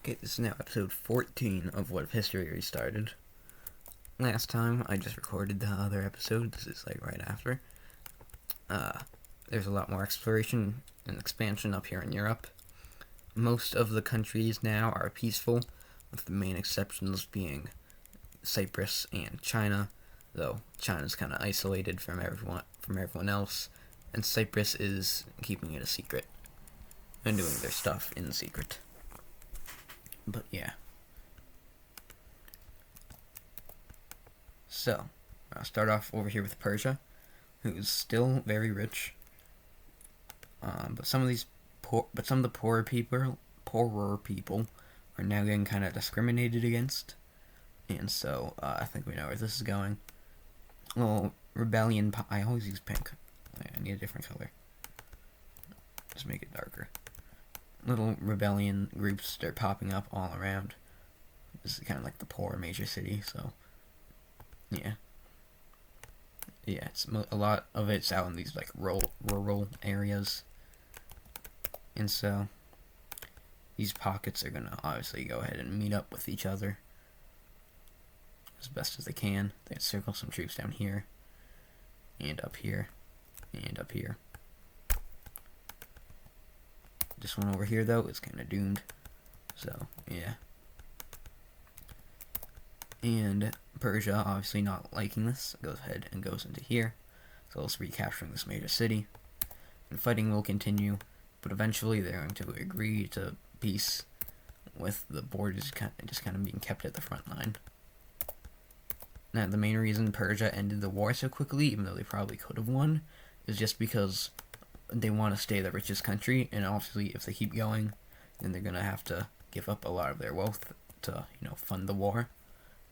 Okay, this is now episode 14 of What If History Restarted. Last time, I just recorded the other episode. This is like right after. There's a lot more exploration and expansion up here in Europe. Most of the countries now are peaceful, with the main exceptions being Cyprus and China, though China's kind of isolated from everyone else, and Cyprus is keeping it a secret and doing their stuff in secret. But yeah. So, I'll start off over here with Persia, who's still very rich. But some of the poorer people are now getting kind of discriminated against, and so I think we know where this is going. Little rebellion. I always use pink. I need a different color. Just make it darker. Little rebellion groups start popping up all around. This is kind of like the poor major city, so yeah, it's a lot of it's out in these like rural areas, and so these pockets are gonna obviously go ahead and meet up with each other as best as they can. They circle some troops down here, and up here, and up here. This one over here, though, is kind of doomed. So, yeah. And Persia, obviously not liking this, goes ahead and goes into here. So it's recapturing this major city. And fighting will continue, but eventually they're going to agree to peace with the borders just kind of being kept at the front line. Now, the main reason Persia ended the war so quickly, even though they probably could have won, is just because they want to stay the richest country, and obviously if they keep going, then they're going to have to give up a lot of their wealth to, fund the war.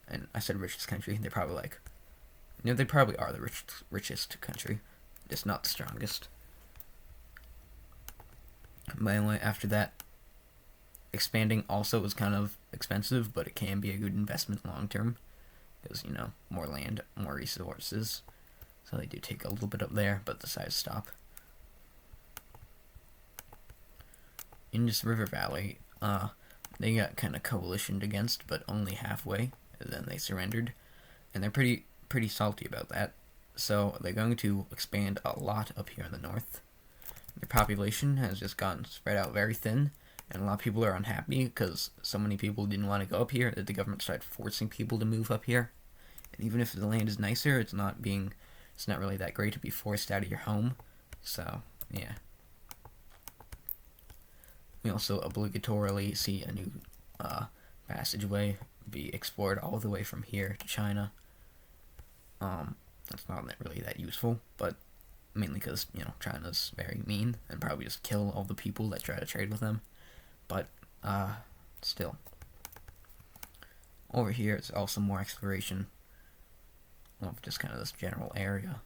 And I said richest country, they're probably like, they probably are the richest country, just not the strongest. But anyway, after that, expanding also is kind of expensive, but it can be a good investment long term, because, more land, more resources, so they do take a little bit up there, but decide to stop. In this river valley, they got kind of coalitioned against, but only halfway, and then they surrendered, and they're pretty salty about that. So they're going to expand a lot up here in the north. Their population has just gotten spread out very thin, and a lot of people are unhappy because so many people didn't want to go up here that the government started forcing people to move up here. And even if the land is nicer, it's not really that great to be forced out of your home. So yeah. We also obligatorily see a new passageway be explored all the way from here to China. That's not really that useful, but mainly because, China's very mean and probably just kill all the people that try to trade with them. But, still. Over here, it's also more exploration of just kind of this general area,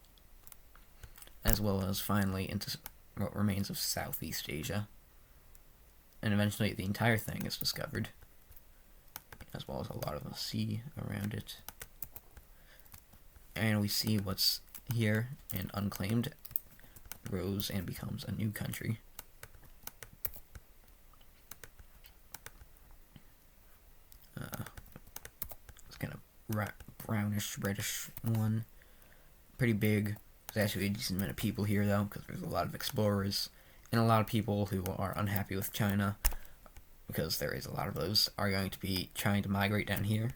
as well as finally into what remains of Southeast Asia. And eventually the entire thing is discovered, as well as a lot of the sea around it. And we see what's here and unclaimed grows and becomes a new country. It's kind of brownish, reddish one. Pretty big. There's actually a decent amount of people here, though, because there's a lot of explorers. And a lot of people who are unhappy with China, because there is a lot of those, are going to be trying to migrate down here.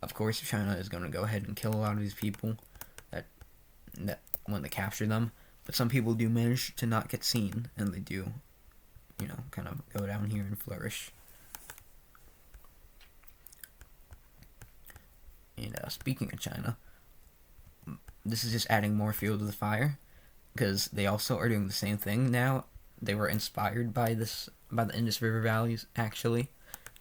Of course, China is going to go ahead and kill a lot of these people that when they capture them. But some people do manage to not get seen, and they do, kind of go down here and flourish. And speaking of China, this is just adding more fuel to the fire, because they also are doing the same thing now. They were inspired by the Indus River valleys, actually,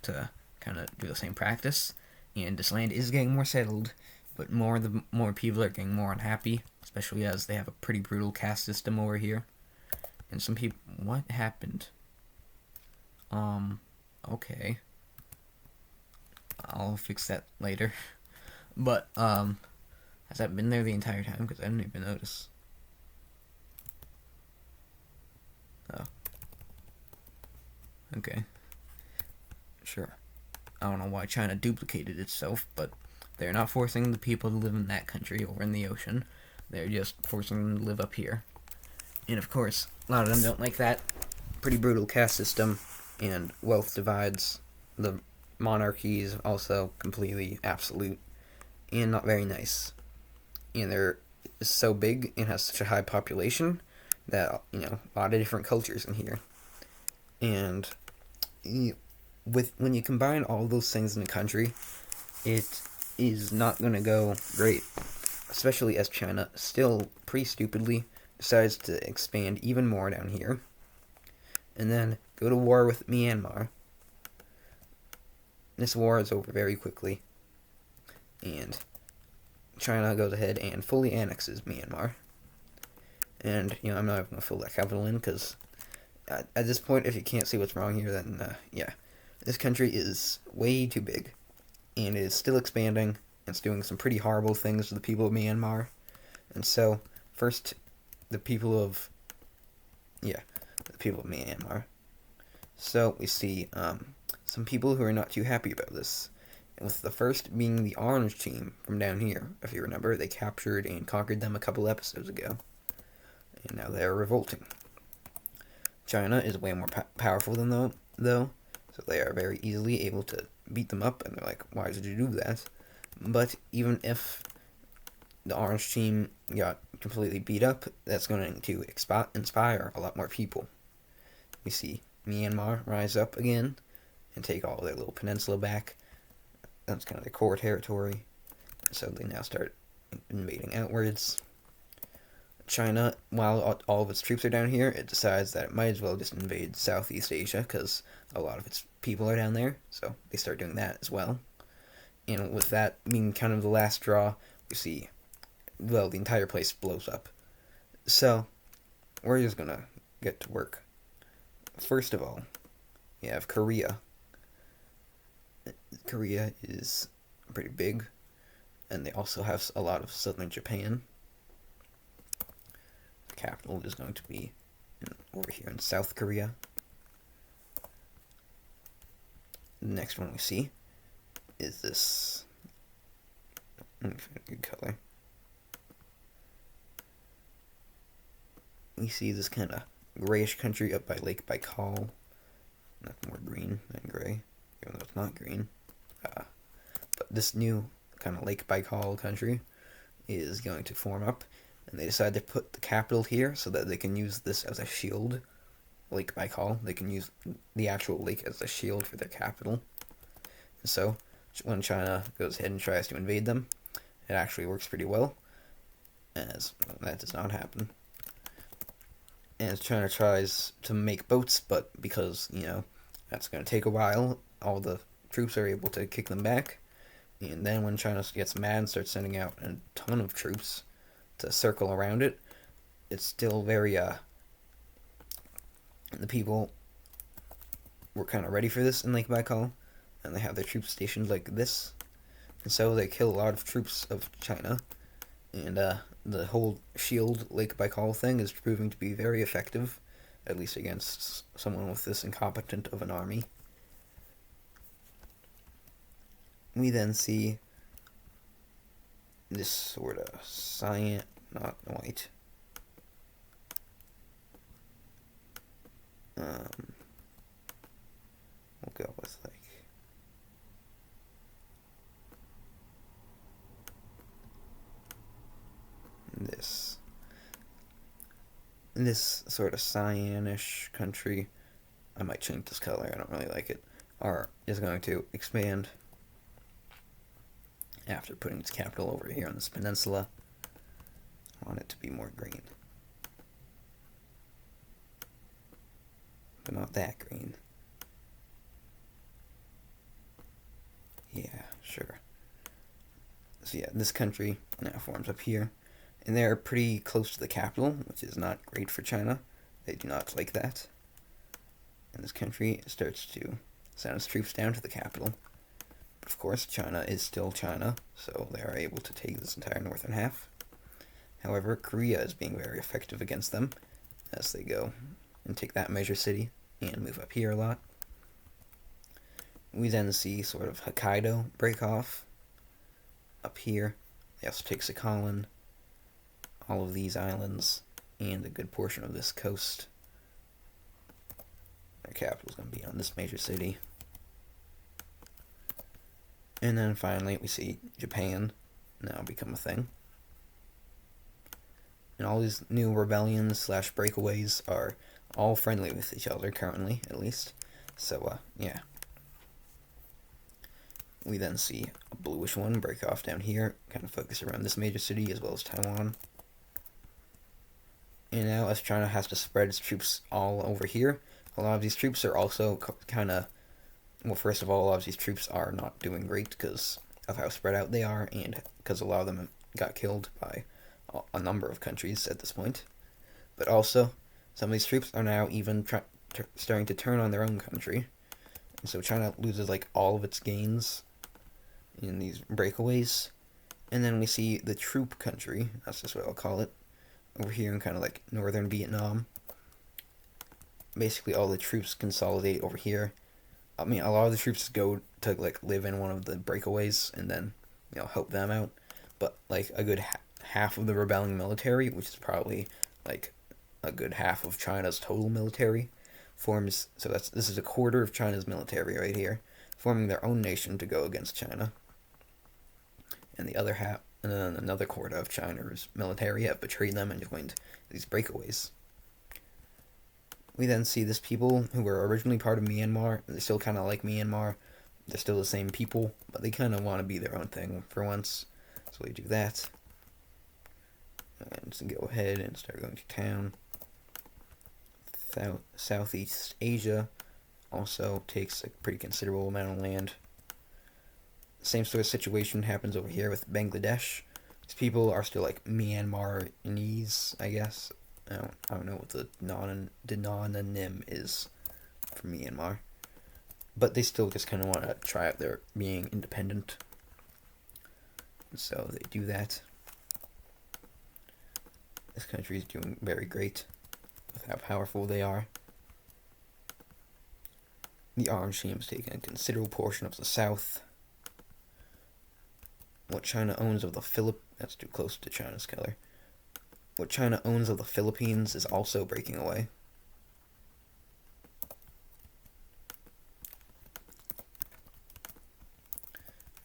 to kind of do the same practice. And this land is getting more settled, but the more people are getting more unhappy, especially as they have a pretty brutal caste system over here. And some people... What happened? Okay. I'll fix that later. But, has that been there the entire time? Because I didn't even notice. Oh. Okay. Sure. I don't know why China duplicated itself, but they're not forcing the people to live in that country over in the ocean. They're just forcing them to live up here. And of course, a lot of them don't like that. Pretty brutal caste system, and wealth divides. The monarchy is also completely absolute and not very nice. And they're so big and has such a high population that, a lot of different cultures in here. And when you combine all those things in a country, it is not going to go great. Especially as China still pretty stupidly decides to expand even more down here. And then go to war with Myanmar. This war is over very quickly. And China goes ahead and fully annexes Myanmar. And, I'm not even going to fill that capital in because at this point, if you can't see what's wrong here, then, this country is way too big. And it is still expanding. It's doing some pretty horrible things to the people of Myanmar. And so, first, the people of Myanmar. So, we see some people who are not too happy about this. With the first being the Orange Team from down here. If you remember, they captured and conquered them a couple episodes ago. And now they're revolting. China is way more powerful than them, though. So they are very easily able to beat them up. And they're like, why did you do that? But even if the Orange Team got completely beat up, that's going to inspire a lot more people. We see Myanmar rise up again and take all their little peninsula back. That's kind of their core territory. So they now start invading outwards. China, while all of its troops are down here, it decides that it might as well just invade Southeast Asia because a lot of its people are down there. So they start doing that as well. And with that being kind of the last straw, we see, the entire place blows up. So, we're just gonna get to work. First of all, we have Korea. Korea is pretty big, and they also have a lot of southern Japan. The capital is going to be over here in South Korea. The next one we see is this. Let me find a good color. We see this kind of grayish country up by Lake Baikal. That's more green than gray, even though it's not green. But this new kind of Lake Baikal country is going to form up, and they decide to put the capital here so that they can use this as a shield. Lake Baikal, they can use the actual lake as a shield for their capital. And so, when China goes ahead and tries to invade them, it actually works pretty well, as that does not happen. And China tries to make boats, but because, that's going to take a while, all the troops are able to kick them back. And then when China gets mad and starts sending out a ton of troops to circle around it, it's still very, the people were kind of ready for this in Lake Baikal, and they have their troops stationed like this. And so they kill a lot of troops of China, and the whole shield Lake Baikal thing is proving to be very effective, at least against someone with this incompetent of an army. We then see this sort of cyan, not white. We'll go with this sort of cyanish country. I might change this color, I don't really like it. Is going to expand after putting its capital over here on this peninsula. I want it to be more green. But not that green. Yeah, sure. So yeah, this country now forms up here. And they're pretty close to the capital, which is not great for China. They do not like that. And this country starts to send its troops down to the capital. But of course, China is still China, so they are able to take this entire northern half. However, Korea is being very effective against them as they go and take that major city and move up here a lot. We then see sort of Hokkaido break off up here. They also take Sakhalin, all of these islands, and a good portion of this coast. Their capital is going to be on this major city. And then finally we see Japan now become a thing. And all these new rebellions slash breakaways are all friendly with each other currently, at least. So, yeah. We then see a bluish one break off down here, kind of focus around this major city as well as Taiwan. And now as China has to spread its troops all over here, a lot of these troops are also kind of, well, first of all, a lot of these troops are not doing great because of how spread out they are, and because a lot of them got killed by a number of countries at this point. But also, some of these troops are now even starting to turn on their own country. And so China loses like all of its gains in these breakaways. And then we see the troop country, that's just what I'll call it, over here in kind of like northern Vietnam. Basically all the troops consolidate over here. I mean, a lot of the troops go to like live in one of the breakaways and then, you know, help them out. But like a good half of the rebelling military, which is probably like a good half of China's total military, forms, so this is a quarter of China's military right here, forming their own nation to go against China. And the other half, and then another quarter of China's military have betrayed them and joined these breakaways. We then see this people who were originally part of Myanmar. They still kind of like Myanmar. They're still the same people, but they kind of want to be their own thing for once. So we do that. And so go ahead and start going to town. Southeast Asia also takes a pretty considerable amount of land. Same sort of situation happens over here with Bangladesh. These people are still like Myanmarese, I guess. I don't know what the denonym is for Myanmar. But they still just kind of want to try out their being independent. So they do that. This country is doing very great with how powerful they are. The orange team is taking a considerable portion of the south. What China owns of the that's too close to China's color. What China owns of the Philippines is also breaking away.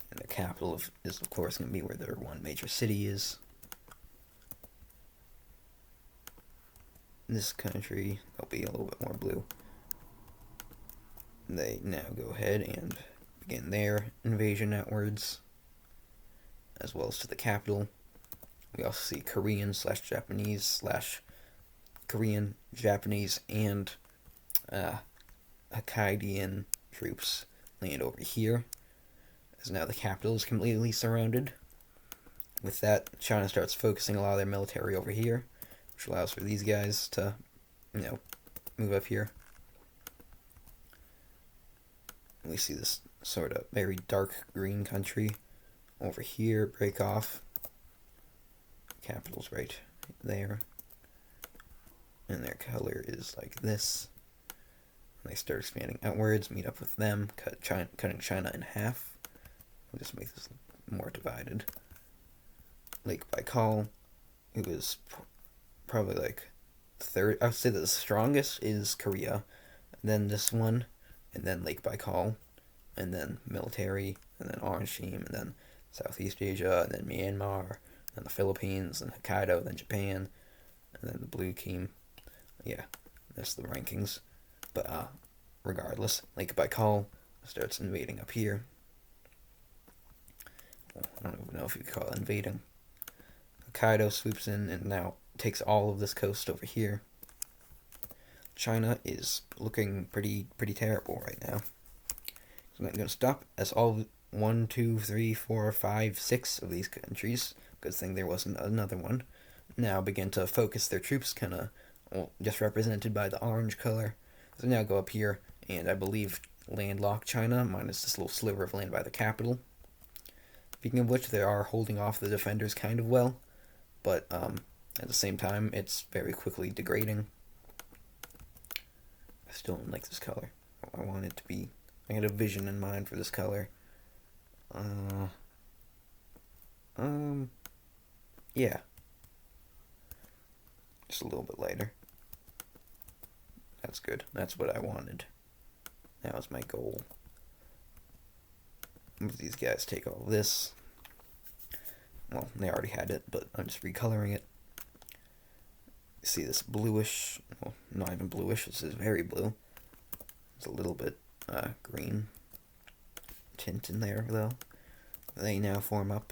And the capital is of course going to be where their one major city is. This country, they'll be a little bit more blue. They now go ahead and begin their invasion outwards, as well as to the capital. We also see Korean, Japanese, and Hokkaidian troops land over here, as now the capital is completely surrounded. With that, China starts focusing a lot of their military over here, which allows for these guys to, you know, move up here. We see this sort of very dark green country over here break off. Capital's right there. And their color is like this. And they start expanding outwards, meet up with them, cutting China in half. We'll just make this more divided. Lake Baikal, it was probably like third. I would say the strongest is Korea, then this one, and then Lake Baikal, and then military, and then Orange Team, and then Southeast Asia, and then Myanmar, and the Philippines, and Hokkaido, then Japan, and then the Blue Team. Yeah, that's the rankings. But regardless, Lake Baikal starts invading up here. Well, I don't even know if you could call it invading. Hokkaido swoops in and now takes all of this coast over here. China is looking pretty terrible right now. So I'm not going to stop as all 1, 2, 3, 4, 5, 6 of these countries, good thing there wasn't another one, now begin to focus their troops, kind of, well, just represented by the orange color. So now go up here, and I believe landlocked China, minus this little sliver of land by the capital. Speaking of which, they are holding off the defenders kind of well, but at the same time, it's very quickly degrading. I still don't like this color. I want it to be, I had a vision in mind for this color. Yeah. Just a little bit lighter. That's good. That's what I wanted. That was my goal. These guys take all of this. Well, they already had it, but I'm just recoloring it. You see this bluish, well, not even bluish, this is very blue. There's a little bit green tint in there, though. They now form up.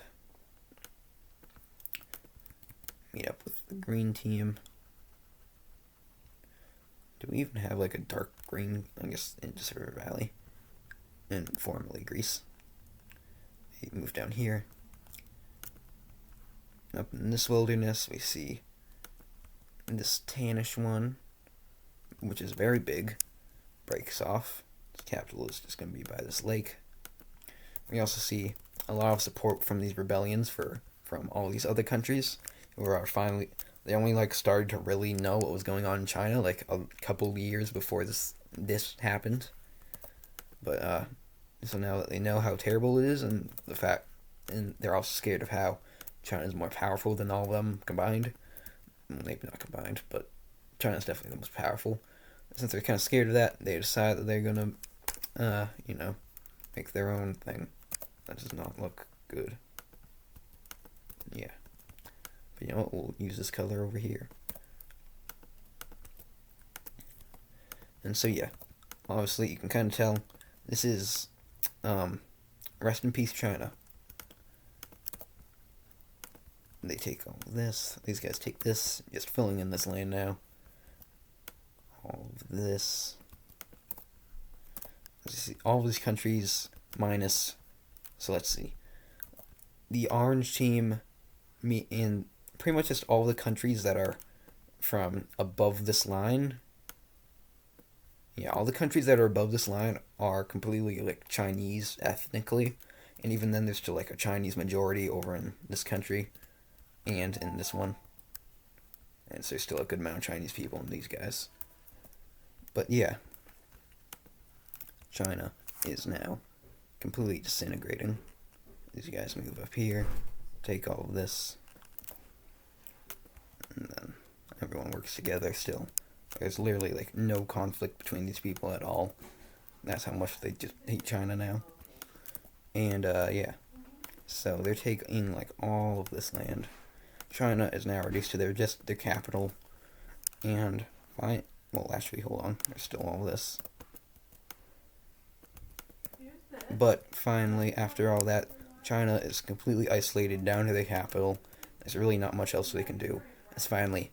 Meet up with the green team. Do we even have like a dark green, I guess, in just River Valley? And formerly Greece. We move down here. Up in this wilderness, we see this tannish one, which is very big, breaks off. Its capital is just going to be by this lake. We also see a lot of support from these rebellions from all these other countries who are finally, they only like started to really know what was going on in China like a couple of years before this happened. But so now that they know how terrible it is, and the fact, and they're also scared of how China is more powerful than all of them combined. Maybe not combined, but China's definitely the most powerful. Since they're kind of scared of that, they decide that they're gonna, make their own thing. That does not look good. Yeah. But you know what? We'll use this color over here. And so yeah, obviously you can kind of tell this is, rest in peace China. They take all of this. These guys take this. Just filling in this land now. All of this. See, all of these countries minus. So let's see. The orange team, in pretty much just all the countries that are from above this line. Yeah, all the countries that are above this line are completely like Chinese ethnically, and even then there's still like a Chinese majority over in this country. And in this one. And so there's still a good amount of Chinese people in these guys. But yeah. China is now completely disintegrating. These guys move up here. Take all of this. And then everyone works together still. There's literally like no conflict between these people at all. That's how much they just hate China now. And yeah. So they're taking like all of this land. China is now reduced to their capital, and well, actually, hold on, there's still all this. But finally, after all that, China is completely isolated down to their capital. There's really not much else they can do. It's finally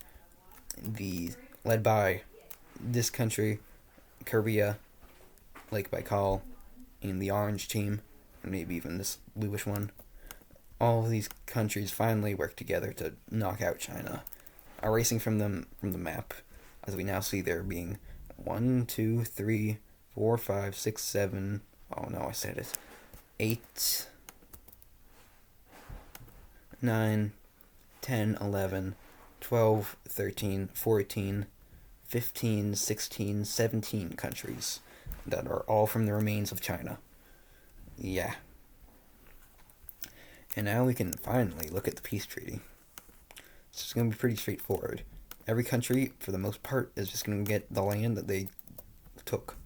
led by this country, Korea, Lake Baikal, and the orange team, and maybe even this bluish one. All of these countries finally work together to knock out China, erasing from the map, as we now see there being 1, 2, 3, 4, 5, 6, 7. Oh no, I said it. 8, 9, 10, 11, 12, 13, 14, 15, 16, 17 countries that are all from the remains of China. Yeah. And now we can finally look at the peace treaty. It's just going to be pretty straightforward. Every country, for the most part, is just going to get the land that they took.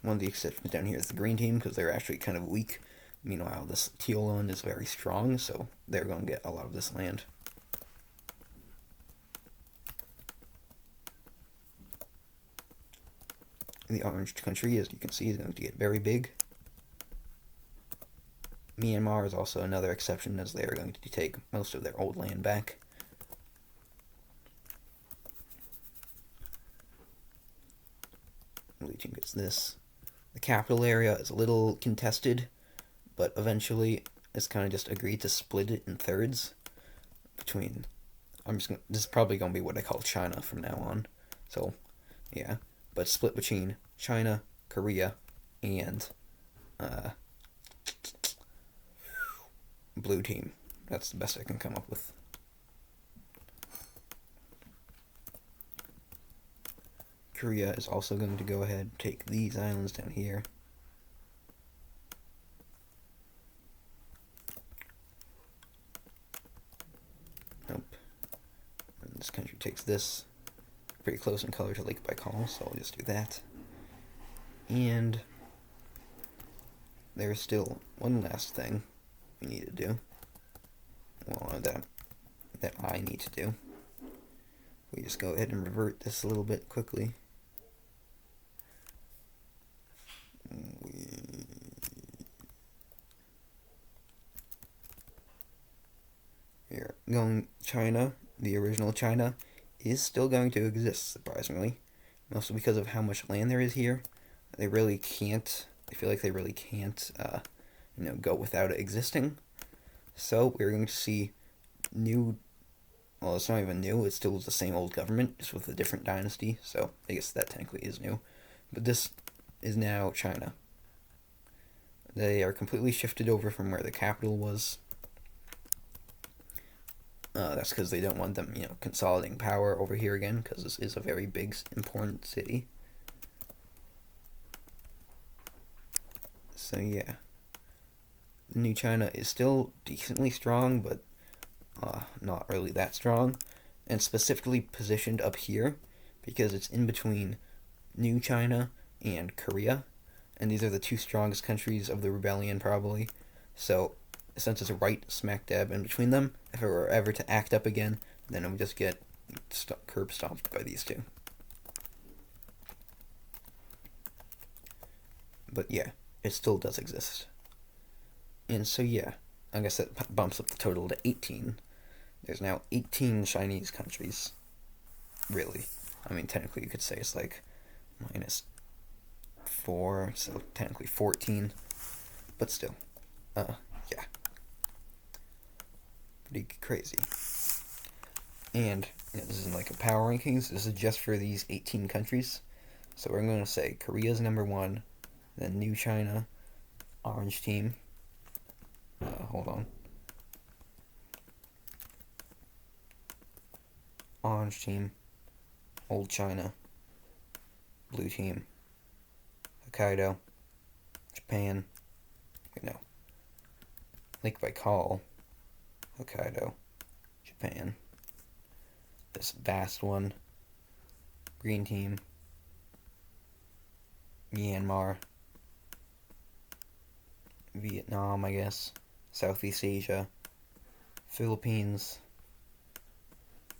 One of the exceptions down here is the green team, because they're actually kind of weak. Meanwhile, this teal one is very strong, so they're going to get a lot of this land. The orange country, as you can see, is going to get very big. Myanmar is also another exception, as they are going to take most of their old land back. Blue team gets this. The capital area is a little contested, but eventually it's kind of just agreed to split it in thirds between. This is probably going to be what I call China from now on. So, yeah, but split between China, Korea, and blue team. That's the best I can come up with. Korea is also going to go ahead and take these islands down here. Nope. And this country takes this. Pretty close in color to Lake Baikal, so I'll just do that. And there's still one last thing we need to do. Well, that I need to do. We just go ahead and revert this a little bit quickly. We're going China, the original China, is still going to exist, surprisingly. Mostly because of how much land there is here. They really can't, I feel like they really can't, go without it existing. So we're going to see new, well, it's not even new, it's still the same old government, just with a different dynasty, so I guess that technically is new. But this is now China. They are completely shifted over from where the capital was. That's because they don't want them, consolidating power over here again, because this is a very big, important city. So yeah, the new China is still decently strong, but not really that strong, and specifically positioned up here because it's in between New China and Korea, and these are the two strongest countries of the rebellion probably. So since it's right smack dab in between them, if it were ever to act up again, then it would just get curb stomped by these two. But yeah, it still does exist. And so yeah, I guess that bumps up the total to 18. There's now 18 Chinese countries. Really. I mean, technically you could say it's like minus 4, so technically 14. But still, yeah. Pretty crazy. And this isn't like a power rankings, this is just for these 18 countries. So we're going to say Korea's number 1, then New China, orange team. Hold on. Orange team, old China, blue team, Hokkaido, Japan, no, Lake Baikal, Hokkaido, Japan, this vast one, green team, Myanmar, Vietnam, I guess, Southeast Asia, Philippines,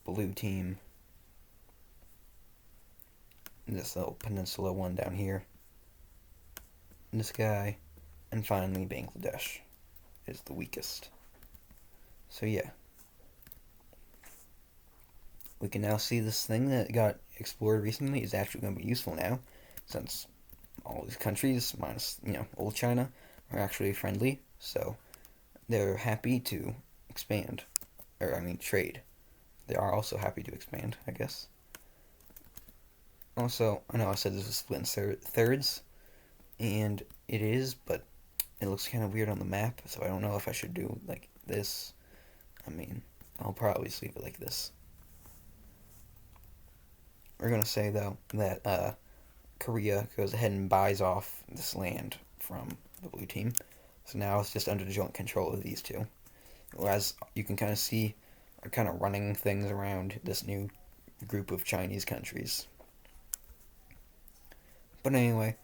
blue team, this little peninsula one down here, this guy, and finally Bangladesh is the weakest. So yeah, we can now see this thing that got explored recently is actually going to be useful now, since all these countries, minus, old China, are actually friendly, so they're happy to expand, trade. They are also happy to expand, I guess. Also, I know I said this was split in thirds, and it is, but it looks kind of weird on the map, so I don't know if I should do like this. I'll probably just leave it like this. We're going to say, though, that Korea goes ahead and buys off this land from the blue team, so now it's just under joint control of these two. As you can kind of see, are kind of running things around this new group of Chinese countries. But anyway,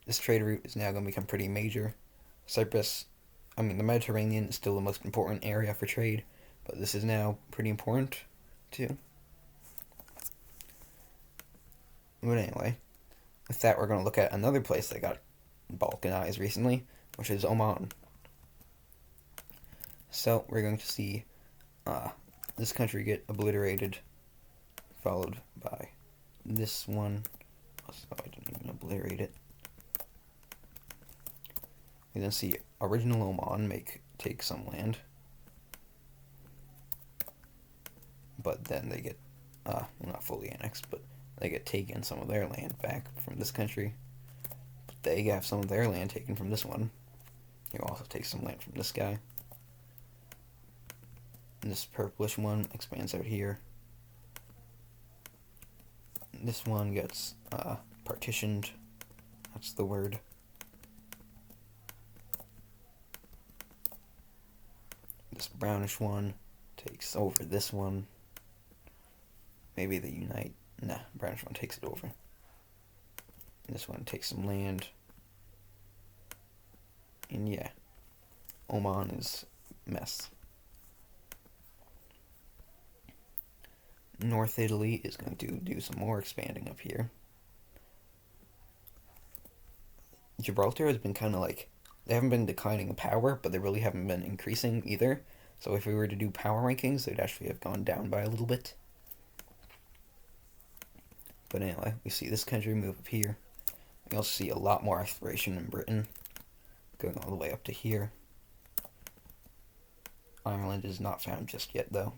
this trade route is now going to become pretty major. Cyprus, the Mediterranean is still the most important area for trade, but this is now pretty important too. But anyway, with that we're going to look at another place that got balkanized recently, which is Oman. So we're going to see this country get obliterated, followed by this one. Oh, I didn't even obliterate it. We then see original Oman take some land, but then they get not fully annexed, but they get taken some of their land back from this country. But they have some of their land taken from this one. You also take some land from this guy. And this purplish one expands out here. this one gets partitioned. That's the word. This brownish one takes over this one. Maybe they unite. Nah, brownish one takes it over. This one takes some land. And yeah, Oman is a mess. North Italy is going to do some more expanding up here. Gibraltar has been kind of like, they haven't been declining in power, but they really haven't been increasing either. So if we were to do power rankings, they'd actually have gone down by a little bit. But anyway, we see this country move up here. We also see a lot more exploration in Britain, going all the way up to here. Ireland is not found just yet, though.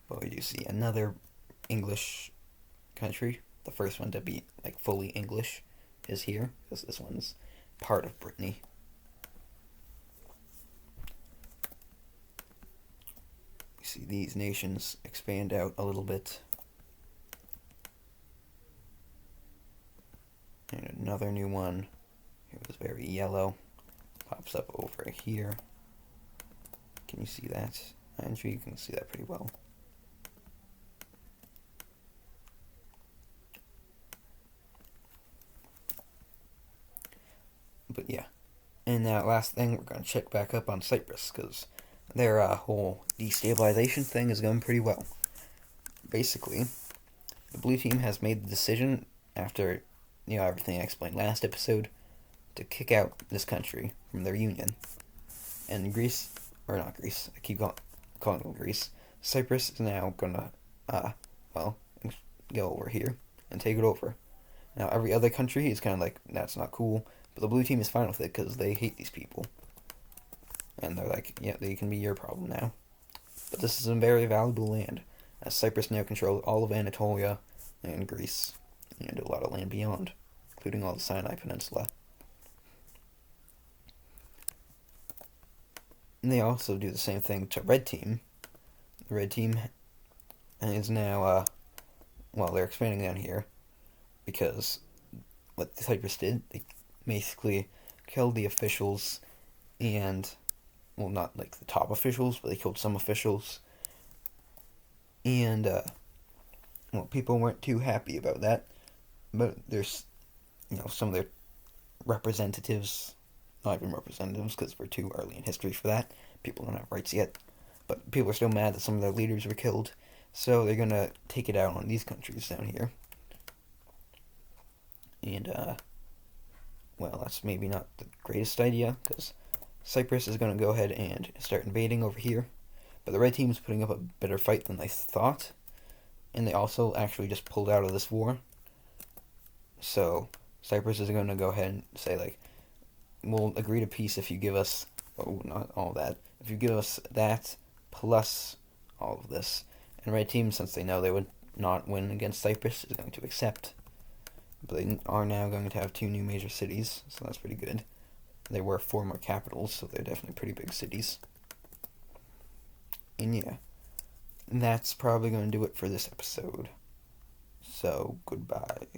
But we do see another English country. The first one to be like fully English is here, because this one's part of Brittany. You see these nations expand out a little bit. And another new one. It was very yellow. Pops up over here. Can you see that? I'm sure you can see that pretty well. But yeah. And that last thing, we're going to check back up on Cyprus, because their whole destabilization thing is going pretty well. Basically, the blue team has made the decision, after everything I explained last episode, to kick out this country from their union. And Greece, or not Greece, I keep calling it Greece, Cyprus is now gonna, go over here and take it over. Now, every other country is kind of like, that's not cool, but the blue team is fine with it because they hate these people. And they're like, yeah, they can be your problem now. But this is a very valuable land, as Cyprus now controls all of Anatolia and Greece, and a lot of land beyond, including all the Sinai Peninsula. And they also do the same thing to Red Team. The Red Team is now, they're expanding down here, because what Cyprus did, they basically killed the officials, and, well, not like the top officials, but they killed some officials, and, people weren't too happy about that, but there's, some of their representatives, not even representatives, because we're too early in history for that, people don't have rights yet, but people are still mad that some of their leaders were killed, so they're gonna take it out on these countries down here. And, that's maybe not the greatest idea, because Cyprus is going to go ahead and start invading over here. But the Red Team is putting up a better fight than they thought, and they also actually just pulled out of this war. So Cyprus is going to go ahead and say, like, we'll agree to peace if you give us, not all that, if you give us that plus all of this. And Red Team, since they know they would not win against Cyprus, is going to accept. But they are now going to have 2 new major cities, so that's pretty good. They were former capitals, so they're definitely pretty big cities. And yeah, that's probably going to do it for this episode. So, goodbye.